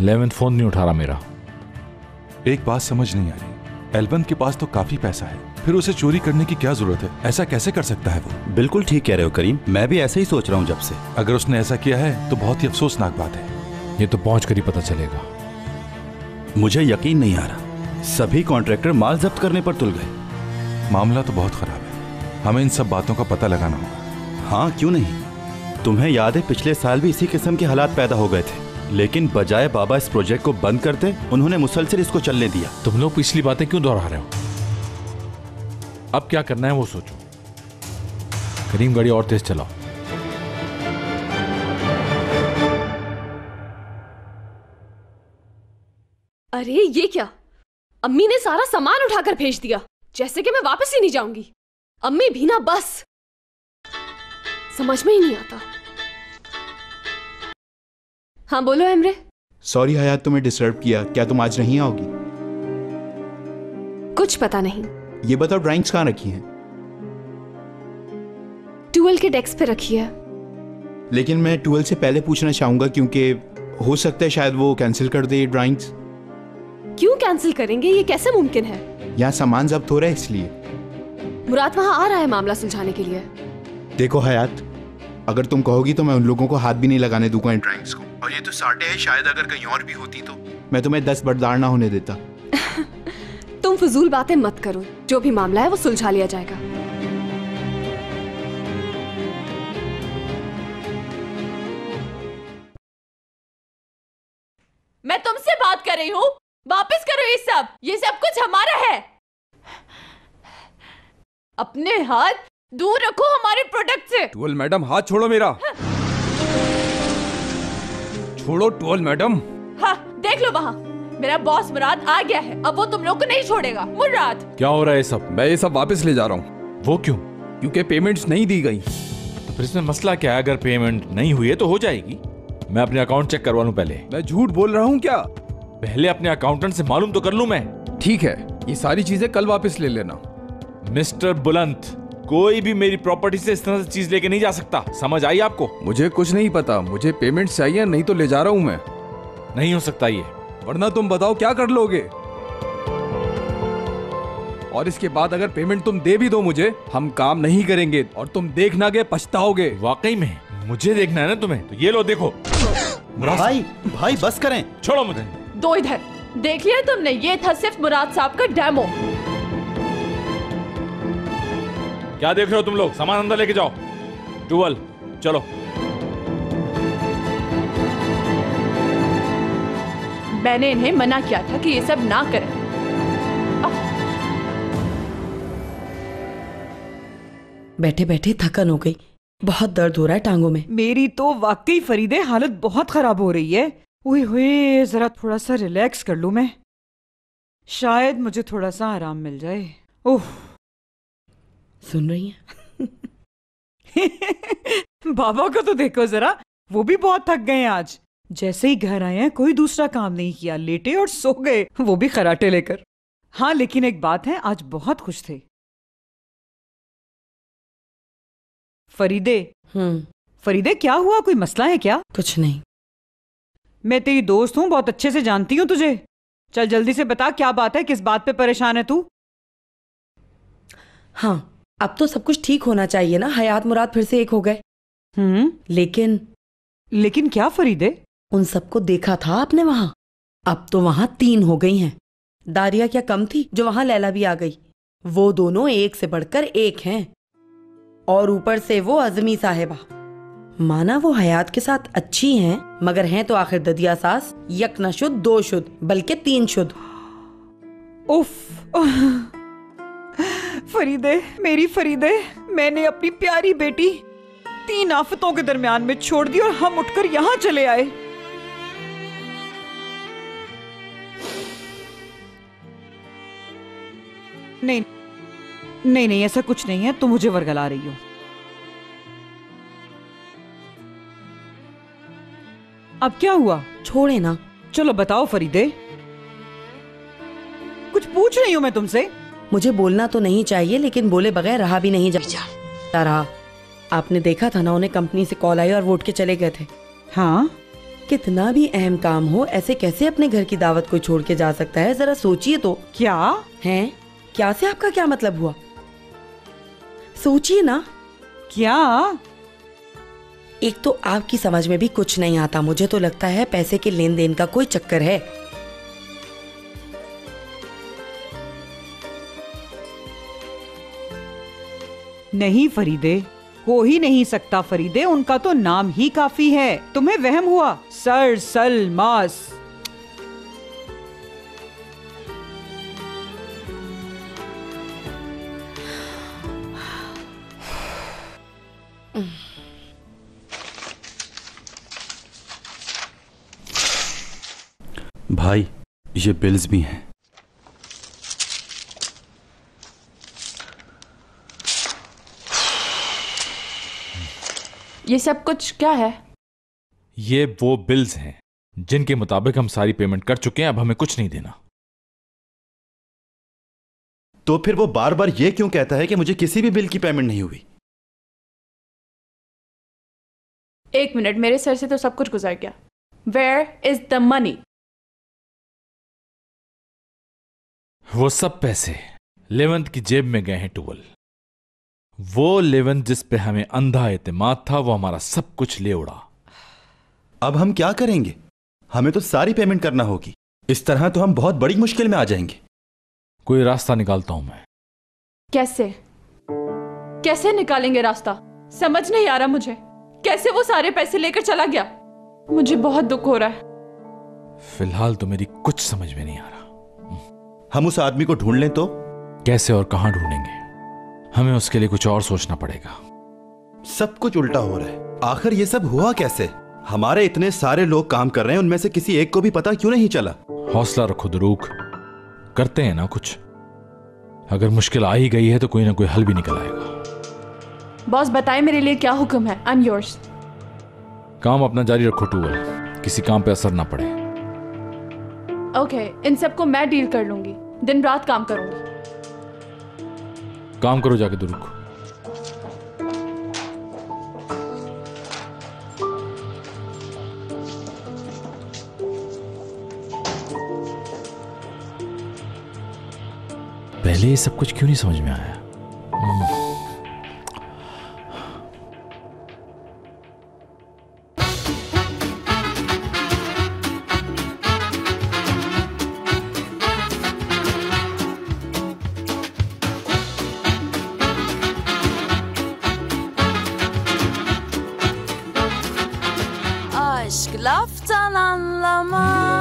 11th phone नहीं उठा रहा मेरा। एक बात समझ नहीं आ रही, एल्बन के पास तो काफी पैसा है, फिर उसे चोरी करने की क्या जरूरत है? ऐसा कैसे कर सकता है वो? बिल्कुल ठीक कह रहे हो करीम, मैं भी ऐसे ही सोच रहा हूँ जब से। अगर उसने ऐसा किया है तो बहुत ही अफसोसनाक बात है। ये तो पहुंच कर ही पता चलेगा। मुझे यकीन नहीं आ रहा, सभी कॉन्ट्रैक्टर माल जब्त करने पर तुल गए। मामला तो बहुत खराब है, हमें इन सब बातों का पता लगाना होगा। हाँ क्यों नहीं, तुम्हें याद है पिछले साल भी इसी किस्म के हालात पैदा हो गए थे, लेकिन बजाय बाबा इस प्रोजेक्ट को बंद करते उन्होंने मुसलसल इसको चलने दिया। तुम लोग पिछली बातें क्यों दोहरा रहे हो? अब क्या करना है वो सोचो। करीम गाड़ी और तेज चलाओ। अरे ये क्या, अम्मी ने सारा सामान उठाकर भेज दिया, जैसे कि मैं वापस ही नहीं जाऊंगी। अम्मी भी ना, बस समझ में ही नहीं आता। हाँ बोलो एमरे। सॉरी हयात, तुम्हें डिस्टर्ब किया, क्या तुम आज नहीं आओगी? कुछ पता नहीं। ये बताओ ड्राइंग्स कहाँ रखी हैं? ट्वेल के डेस्क पे रखी है। लेकिन मैं 12 से पहले पूछना चाहूंगा, क्योंकि हो सकता है शायद वो कैंसिल कर दे ये ड्राइंग्स। क्यों कैंसिल करेंगे, ये कैसे मुमकिन है? यहाँ सामान जब्त हो रहा है इसलिए। मुराद वहां आ रहा है मामला सुलझाने के लिए। देखो हयात, अगर तुम कहोगी तो मैं उन लोगों को हाथ भी नहीं लगाने दूंगा इन ड्राइंग्स को। और ये तो साटे है, शायद अगर कहीं और भी होती तो मैं तुम्हें 10 बरदार ना होने देता। तुम फजूल बातें मत करो, जो भी मामला है वो सुलझा लिया जाएगा। मैं तुमसे बात कर रही हूँ, वापस करो ये सब कुछ हमारा है। अपने हाथ दूर रखो हमारे प्रोडक्ट से। टोल मैडम हाथ छोड़ो मेरा। छोड़ो टोल मैडम। हाँ देख लो वहाँ, मेरा बॉस मुराद आ गया है, अब वो तुम लोग को नहीं छोड़ेगा। मुराद क्या हो रहा है सब? मैं ये सब वापस ले जा रहा हूँ। वो क्यों? क्योंकि पेमेंट्स नहीं दी गई। तो फिर इसमें मसला क्या है? अगर पेमेंट नहीं हुई है तो हो जाएगी। मैं अपने अकाउंट चेक करवा लूं पहले। मैं झूठ बोल रहा हूँ क्या? पहले अपने अकाउंटेंट से मालूम तो कर लूं मैं। ठीक है, ये सारी चीजें कल वापस ले लेना। मिस्टर बुलंद, कोई भी मेरी प्रॉपर्टी से इस तरह से चीज लेके नहीं जा सकता, समझ आई आपको? मुझे कुछ नहीं पता, मुझे पेमेंट चाहिए, नहीं तो ले जा रहा हूँ मैं। नहीं हो सकता ये, वरना तुम बताओ क्या कर लोगे। और इसके बाद अगर पेमेंट तुम दे भी दो मुझे, हम काम नहीं करेंगे और तुम देखना के पछताओगे। वाकई में मुझे देखना है ना तुम्हें, तो ये लो देखो। भाई बस करें, छोड़ो मुझे। दो इधर, देख लिया तुमने, ये था सिर्फ मुराद साहब का डेमो। क्या देख रहे हो तुम लोग? सामान अंदर लेके जाओ। टूवल चलो। मैंने इन्हें मना किया था कि ये सब ना करें। बैठे बैठे थकन हो गई, बहुत दर्द हो रहा है टांगों में। मेरी तो वाकई फरीदे हालत बहुत खराब हो रही है। ओए होए, जरा थोड़ा सा रिलैक्स कर लूं मैं, शायद मुझे थोड़ा सा आराम मिल जाए। ओह सुन रही हैं? बाबा को तो देखो जरा, वो भी बहुत थक गए हैं आज। जैसे ही घर आए हैं कोई दूसरा काम नहीं किया, लेटे और सो गए, वो भी खराटे लेकर। हाँ लेकिन एक बात है, आज बहुत खुश थे। फरीदे। फरीदे क्या हुआ, कोई मसला है क्या? कुछ नहीं। मैं तेरी दोस्त हूं, बहुत अच्छे से जानती हूं तुझे। चल जल्दी से बता क्या बात है, किस बात पे परेशान है तू? हाँ अब तो सब कुछ ठीक होना चाहिए ना, हयात मुराद फिर से एक हो गए। लेकिन क्या फरीदे? उन सबको देखा था आपने वहां, अब तो वहां 3 हो गई हैं। दारिया क्या कम थी जो वहां लैला भी आ गई? वो दोनों एक से बढ़कर एक हैं, और ऊपर से वो अजमी साहिबा। माना वो हयात के साथ अच्छी हैं, मगर हैं तो आखिर ददिया सास, यक न शुद्ध 2 शुद्ध बल्कि 3 शुद्ध। उफ फरीदे, मेरी फरीदे, मैंने अपनी प्यारी बेटी 3 आफतों के दरमियान में छोड़ दी और हम उठकर यहां चले आए। नहीं नहीं नहीं, ऐसा कुछ नहीं है, तुम मुझे वर्गला रही हो। अब क्या हुआ? छोड़े ना। चलो बताओ फरीदे, कुछ पूछ रही हूं मैं तुमसे। मुझे बोलना तो नहीं चाहिए, लेकिन बोले बगैर रहा भी नहीं जा रहा। आपने देखा था ना, उन्हें कंपनी से कॉल आई और वो उठ के चले गए थे। हाँ कितना भी अहम काम हो, ऐसे कैसे अपने घर की दावत को छोड़ के जा सकता है? जरा सोचिए तो। क्या हैं? क्या से आपका क्या मतलब हुआ? सोचिए ना। क्या? एक तो आपकी समझ में भी कुछ नहीं आता। मुझे तो लगता है पैसे के लेन देन का कोई चक्कर है। नहीं फरीदे, हो ही नहीं सकता फरीदे, उनका तो नाम ही काफी है। तुम्हें वहम हुआ? सर सलमास। भाई ये बिल्स भी हैं। ये सब कुछ क्या है? ये वो बिल्स हैं जिनके मुताबिक हम सारी पेमेंट कर चुके हैं। अब हमें कुछ नहीं देना। तो फिर वो बार बार ये क्यों कहता है कि मुझे किसी भी बिल की पेमेंट नहीं हुई? एक मिनट, मेरे सर से तो सब कुछ गुजर गया। Where is the money? वो सब पैसे लेवंत की जेब में गए हैं टूवल। वो लेवंत जिस पे हमें अंधा एतमाद था, वो हमारा सब कुछ ले उड़ा। अब हम क्या करेंगे? हमें तो सारी पेमेंट करना होगी। इस तरह तो हम बहुत बड़ी मुश्किल में आ जाएंगे। कोई रास्ता निकालता हूं मैं। कैसे? कैसे निकालेंगे रास्ता? समझ नहीं आ रहा मुझे। कैसे वो सारे पैसे लेकर चला गया? मुझे बहुत दुख हो रहा है। फिलहाल तो मेरी कुछ समझ में नहीं आ रहा। हम उस आदमी को ढूंढ लें तो? कैसे और कहां ढूंढेंगे? हमें उसके लिए कुछ और सोचना पड़ेगा। सब कुछ उल्टा हो रहा है। आखिर ये सब हुआ कैसे? हमारे इतने सारे लोग काम कर रहे हैं, उनमें से किसी एक को भी पता क्यों नहीं चला? हौसला रखो दरूक, करते हैं ना कुछ। अगर मुश्किल आ ही गई है तो कोई ना कोई हल भी निकल आएगा। बॉस बताए मेरे लिए क्या हुक्म है? I am yours. काम अपना जारी रखो टूवल, किसी काम पे असर ना पड़े। ओके, इन सबको मैं डील कर लूंगी। दिन रात काम करूंगी। काम करो जाके दरूक। पहले ये सब कुछ क्यों नहीं समझ में आया? Aşk laftan anlamaz.